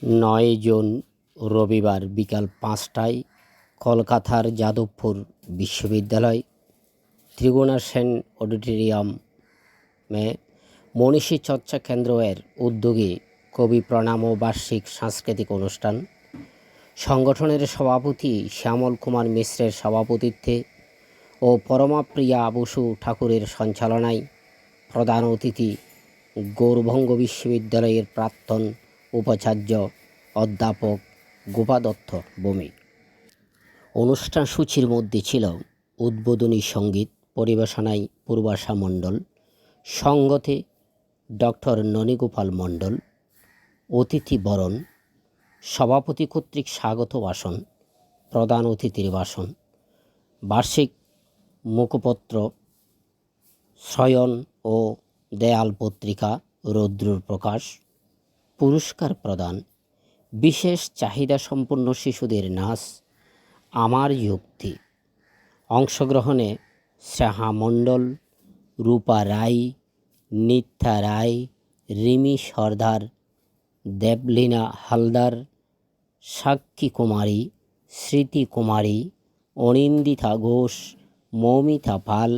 9 June রবিবার বিকাল 5টায় কলকাতার যাদবপুর বিশ্ববিদ্যালয় ত্রিগুণা সেন অডিটোরিয়ামে মনীষী চর্চা কেন্দ্র এর উদ্যোগে কবি প্রণাম ও বার্ষিক সাংস্কৃতিক অনুষ্ঠান। সংগঠনের সভাপতি শ্যামল কুমার মিশ্রের সভাপতিত্বে ও পরমাপ্রিয়া বসু ঠাকুরের সঞ্চালনায় প্রধান অতিথি গৌরবঙ্গ বিশ্ববিদ্যালয়ের প্রাক্তন উপাচার্য অধ্যাপক গোপা দত্ত ভৌমিক। অনুষ্ঠান সূচির মধ্যে ছিল উদ্বোধনী সঙ্গীত পরিবেশনায় পূর্বাশা মণ্ডল, সঙ্গতে ডক্টর ননীগোপাল মণ্ডল, অতিথি বরণ, সভাপতি কর্তৃক স্বাগত ভাষণ, প্রধান অতিথির ভাষণ, বার্ষিক মুখপত্র শ্রয়ণ ও দেয়াল পত্রিকা রৌদ্রর প্রকাশ, পুরস্কার প্রদান, বিশেষ চাহিদা সম্পন্ন শিশুদের নাচ আমার যুক্তি। অংশগ্রহণে স্নেহা মণ্ডল, রূপা রায়, নিত্যা রায়, রিমি সর্দার, দেবলীনা হালদার, সাক্ষী কুমারী, স্মৃতি কুমারী, অনিন্দিতা ঘোষ, মৌমিতা পাল,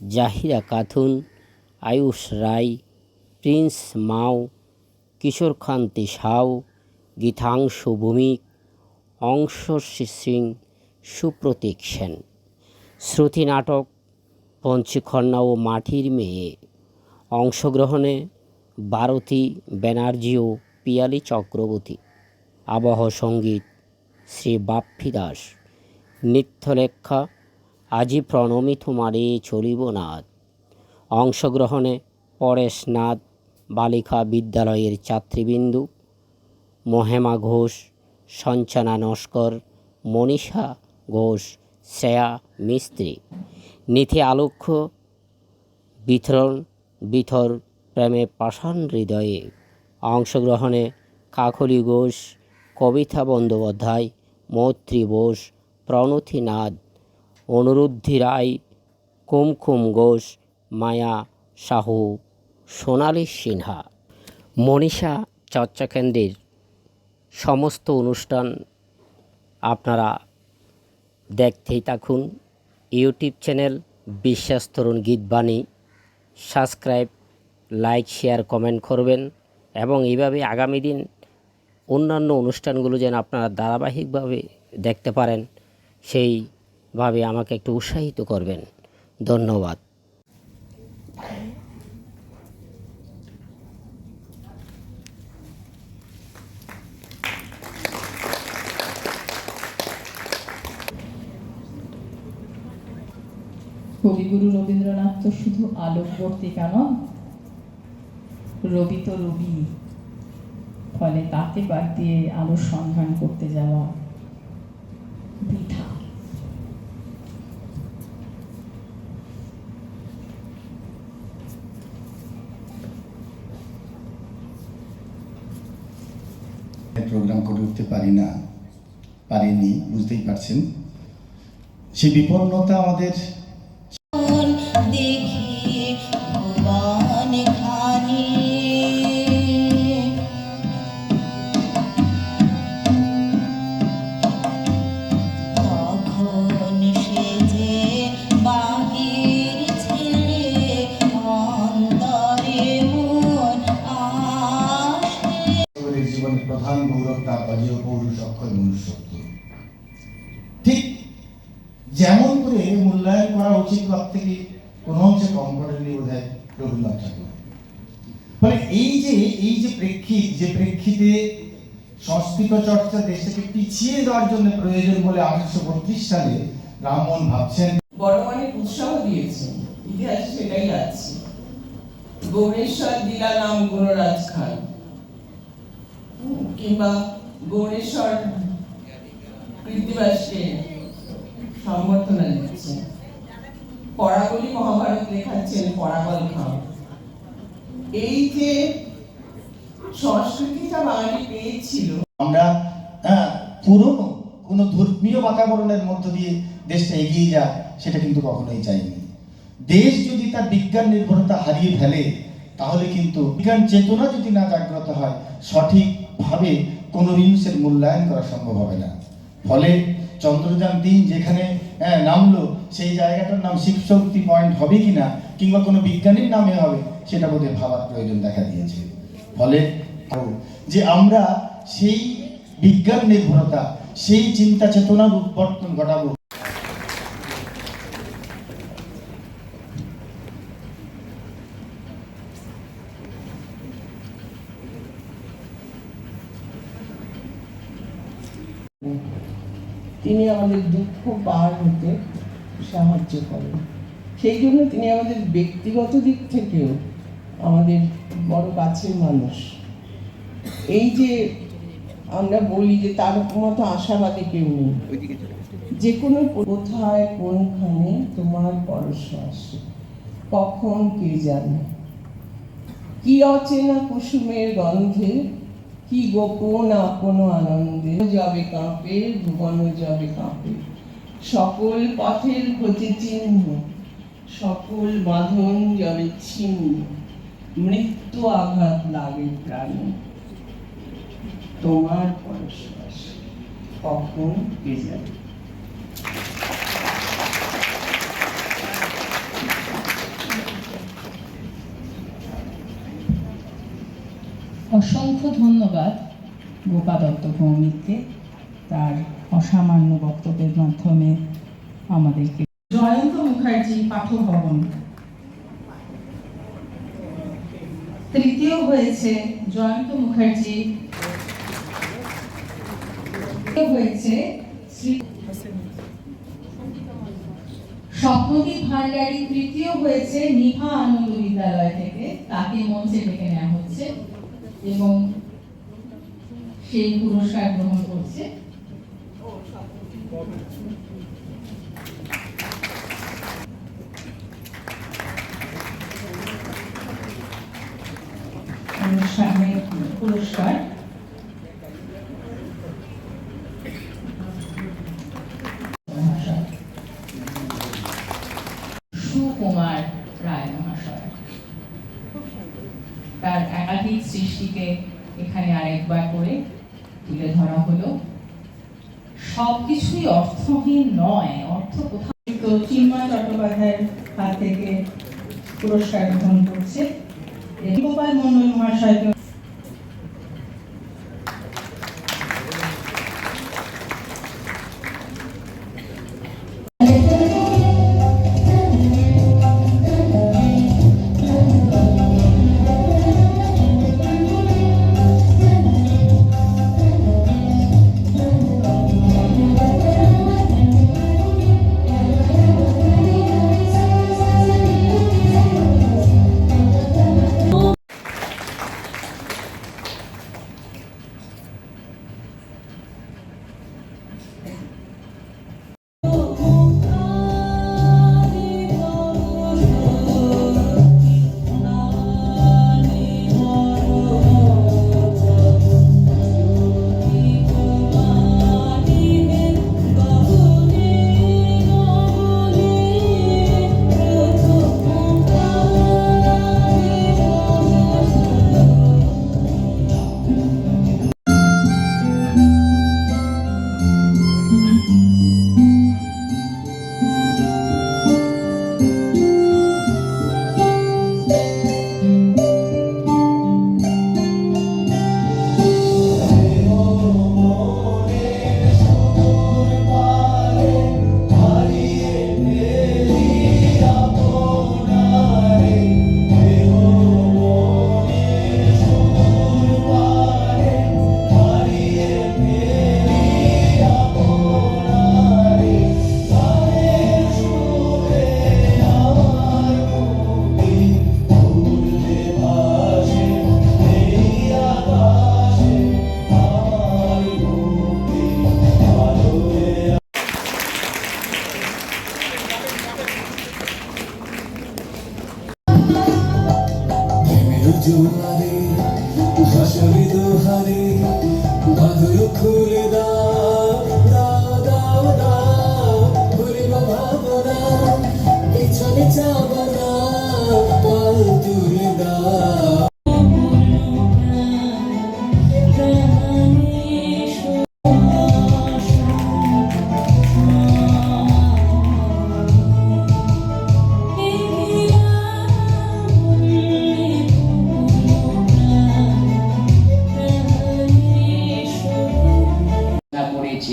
জাহিরা খাতুন, আয়ুষ রায়, প্রিন্স মাও, কিশোরকান্তি সাউ, গীতাংশু ভৌমিক, অংশশ্রী সিং, সুপ্রতীক সেন। শ্রুতি নাটক পঞ্চকন্যা ও মাটির মেয়ে। অংশগ্রহণে ভারতী ব্যানার্জি ও পিয়ালি চক্রবর্তী। আবহ সঙ্গীত শ্রী বাপ্পি দাস। নৃত্যলেখা আজি প্রণমী তোমারে চলিব নাথ। অংশগ্রহণে পরেশ নাথ বালিকা বিদ্যালয়ের ছাত্রীবিন্দু, মহেমা ঘোষ, সঞ্চনা নস্কর, মনীষা ঘোষ, শ্রেয়া মিস্ত্রি। নীতি আলোক্য বিথর প্রেমে পাষাণ হৃদয়ে। অংশগ্রহণে কাকলি ঘোষ, কবিতা বন্দ্যোপাধ্যায়, মৈত্রী বোস, প্রণতি নাথ, অনুরুদ্ধি রায়, কুমকুম ঘোষ, মায়া সাহু, সোনালী সিনহা। মনীষা চর্চা কেন্দ্রের সমস্ত অনুষ্ঠান আপনারা দেখতেই থাকুন। ইউটিউব চ্যানেল বিশ্বাস তরুণ গীতবাণী সাবস্ক্রাইব, লাইক, শেয়ার, কমেন্ট করবেন এবং এইভাবে আগামী দিন অন্যান্য অনুষ্ঠানগুলো যেন আপনারা ধারাবাহিকভাবে দেখতে পারেন সেইভাবে আমাকে একটু উৎসাহিত করবেন। ধন্যবাদ। কবিগুরু রবীন্দ্রনাথ তো শুধু আলোকবর্তিকা নন, রবি তো রবি, ফলে তাকে বাদ দিয়ে আলোর সন্ধান করতে যাওয়া বৃথা। প্রোগ্রাম করে উঠতে পারিনি, বুঝতেই পারছেন। সেই বিপন্নতা আমাদের জীবনের প্রধান গৌরব তার অজেয় পৌরুষ অক্ষয় মনুষ্যত্ব। ঠিক যেমন করে মূল্যায়ন করা উচিত তার থেকে কোনো অংশে কম করেননি বোধ হয় রবীন্দ্রনাথ ঠাকুর। ফলে এই যে প্রেক্ষিতে সংস্কৃত চর্চা দেশটাকে পিছিয়ে দেওয়ার জন্য প্রয়োজন বলে 1832 সালে রামমোহন ভাবছেন। বড় অনেক উৎসাহ দিয়েছেন, ইতিহাসে সেটাই আছে। গৌরেশ্বর দিলা নাম গুণরাজ খান, কিংবা গৌরেশ্বর কৃত্তিবাসকে সম্বর্ধনা দিচ্ছে। পরাগলি মহাভারত লেখাচ্ছেন পরাগল খান। এই যে সংস্কৃতিটা বাঙালি পেয়েছিল, আমরা পুরনো কোনো ধর্মীয় বাতাবরণের মধ্য দিয়ে দেশটা এগিয়ে যায় সেটা কিন্তু কখনোই চাইনি। দেশ যদি তার বিজ্ঞান নির্ভরতা হারিয়ে ফেলে তাহলে কিন্তু বিজ্ঞান চেতনা যদি না জাগ্রত হয়, সঠিকভাবে কোনো জিনিসের মূল্যায়ন করা সম্ভব হবে না। ফলে চন্দ্রযান-3 যেখানে নামলো সেই জায়গাটার নাম শিবশক্তি পয়েন্ট হবে কিনা কিংবা কোনো বিজ্ঞানীর নামে হবে সেটা বোধহয় ভাবার প্রয়োজন দেখা দিয়েছে। ফলে যে আমরা সেই বিজ্ঞান নির্ভরতা, সেই চিন্তা চেতনার উৎপত্তন ঘটাবো। তিনি আমাদের দুঃখ পার হতে সাহায্য করেন। সেই জন্য তিনি আমাদের ব্যক্তিগত দিক থেকেও আমাদের বড় কাছের মানুষ। এই যে আমরা বলি যে তার মতো আশাবাদী কেউ নেই, যে কোনো কোথায় কোনখানে তোমার পরশ আসে, কখন কে জানে, কি অচেনা কুসুমের গন্ধে, কি গোপন আপন আনন্দে যাবে কাঁপে, ভুবন যাবে কাঁপে, সকল পথের খোঁজে চিহ্ন, সকল বাঁধন যাবে ছিন্ন, মৃত্যু আঘাত লাগে প্রাণে, তোমার পরশ আসে, কখন কে জানে। অসংখ্য ধন্যবাদ গোপা দত্ত ভৌমিককে তার অসামান্য বক্তব্যের মাধ্যমে আমাদেরকে। জয়ন্ত মুখার্জি পাঠভবন, তৃতীয় হয়েছে জয়ন্ত মুখার্জি, হয়েছে শ্রী স্বপ্নদীপ ভান্ডারী, তৃতীয় হয়েছে নিভা আনন্দ বিদ্যালয় থেকে, তাকে মঞ্চে ডেকে নেওয়া হচ্ছে এবং সেই পুরস্কার গ্রহণ করছে। অনুষ্ঠানের পুরস্কার সুকুমার রায় মহাশয়, তার একাধিক সৃষ্টিকে এখানে আরেকবার করে তুলে ধরা হলো। সবকিছুই অর্থহীন নয়, অর্থ কোথাও। তো চিন্ময় চট্টোপাধ্যায়ের হাত থেকে পুরস্কার গ্রহণ করছে গোপাল মন্ডল মহাশয়কে।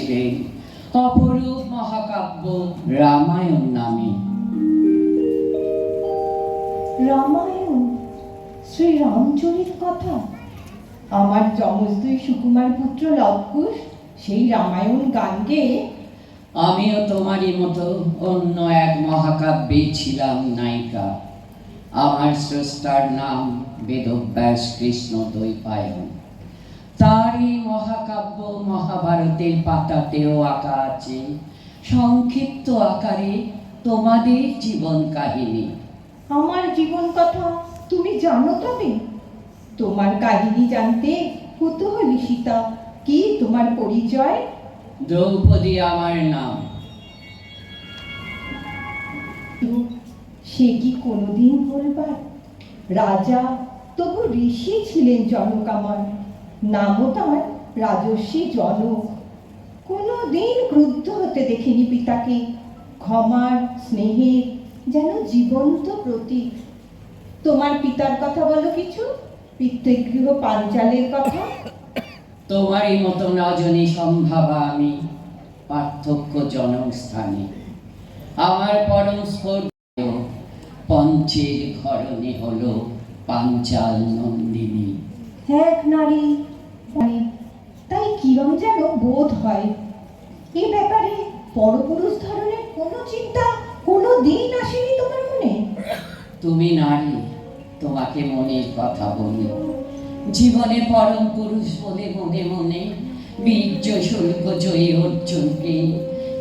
লিখেছিলেন অপরূপ মহাকাব্য রামায়ণ নামে। রামায়ণ, শ্রী রামচরিত কথা। আমার যমজ দুই সুকুমার পুত্র লবকুশ সেই রামায়ণ গান গেয়ে আমিও তোমারই মতো অন্য এক মহাকাব্যে ছিলাম নায়িকা। আমার স্রষ্টার নাম বেদব্যাস কৃষ্ণ দ্বৈপায়ন। তারই মহাকাব্য মহাভারতের পাতাতেও আঁকা আছে সংক্ষিপ্ত আকারে তোমাদের জীবন কাহিনী। আমার জীবন কথা তুমি জানো তবে? তোমার কাহিনী জানতে কুতূহলী সীতা। কি তোমার পরিচয়? দ্রৌপদী আমার নাম। সে কি কোনোদিন বলবার? রাজা তবু ঋষি ছিলেন জনক আমার। নামও তার রাজর্ষি জনক। কোনোদিন ক্রুদ্ধ হতে দেখিনি পিতাকে। ক্ষমার স্নেহের যেন জীবন্ত প্রতীক। তোমার পিতার কথা বলো কিছু, পিতৃগৃহ পাঞ্চালের কথা। তোমারই মতো রজনী সম্ভাবা আমি, পার্থক্য জনস্থানে। আমার পরম স্ফূর্ত পঞ্চের ঘরণে হলো পাঞ্চাল নন্দিনী। এক নারী, তাই কিরম যেন বোধ হয়। এ ব্যাপারে পরপুরুষ ধরনের কোনো চিন্তা কোনো দিন আসেনি তোমার মনে? তুমি নারী, তোমাকে মনের কথা বলি। জীবনে পরম পুরুষ বলে মনে মনে বীর্য শুল্ক জয়ী অর্জুনকে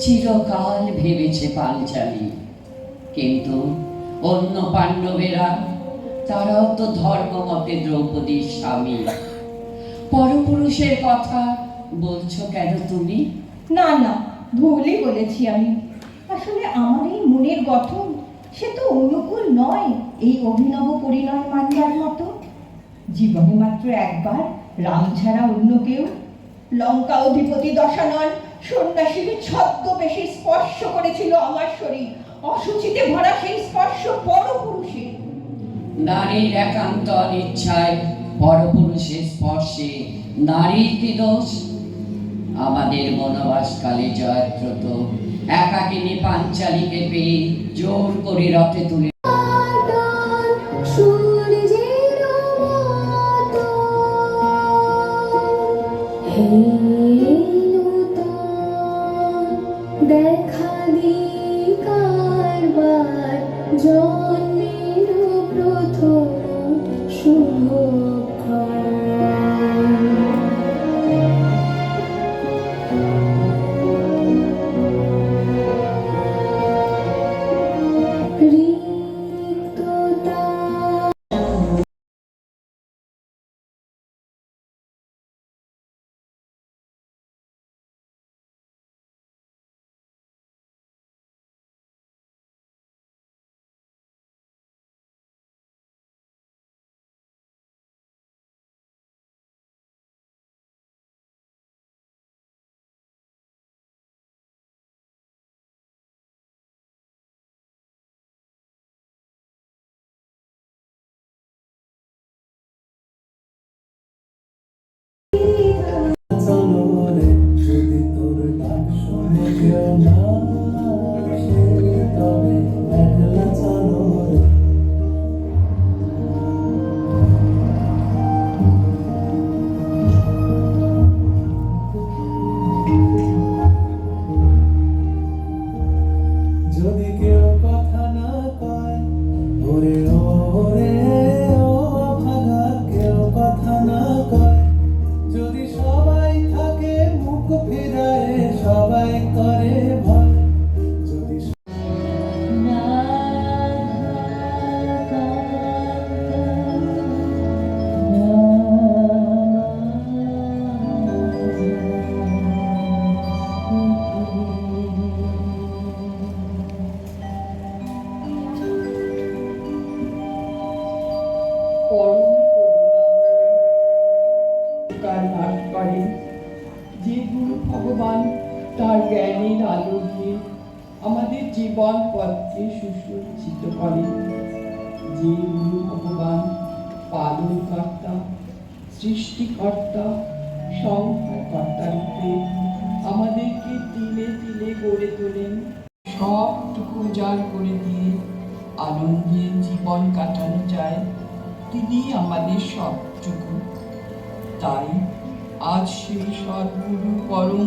চিরকাল ভেবেছে পাঞ্চালী। কিন্তু অন্য পাণ্ডবেরা, তারাও তো ধর্মমতে দ্রৌপদীর স্বামী। পরপুরুষের কথা বলছো কেন তুমি? না না, ভুলই বলেছি আমি। আসলে আমার এই মনের গঠন সে তো অনুকূল নয় এই অভিনব পরিণয় মানবার মতো। জীবনে মাত্র একবার রাম ছাড়া অন্য কেউ, লঙ্কা অধিপতি দশানন সন্ন্যাসীর ছদ্মবেশে স্পর্শ করেছিল আমার শরীর। অসুচিতে ভরা সেই স্পর্শ পরপুরুষের। নারীর একান্ত অনিচ্ছায় পরপুরুষের স্পর্শে নারীর কি দোষ? আমাদের বনবাসকালে জয়দ্রত একাকিনী পাঞ্চালীকে পেয়ে জোর করে রথে তুলে দেখা দি কারবার জন্মের প্রথম শুভক্ষণ। যদি কেউ কথা না কয়, ওরে ওরে ও ভাগা, কেউ কথা না কয়। যদি সবাই থাকে মুখ ফিরায়, সবাই করে ভয়। যদি নাশ করেন যে গুরু ভগবান তার জ্ঞানের আলো দিয়ে আমাদের জীবন পথকে সুসজ্জিত করেন। যে গুরু ভগবান পালনকর্তা, সৃষ্টিকর্তা, সংহারকর্তা রূপে আমাদেরকে তিলে তিলে গড়ে তোলেন। সবটুকু উজাড় করে দিয়ে আনন্দের জীবন কাটানো যায়, তিনি আমাদের সবটুকু। তাই আজ সেই সদ্গুরু পরম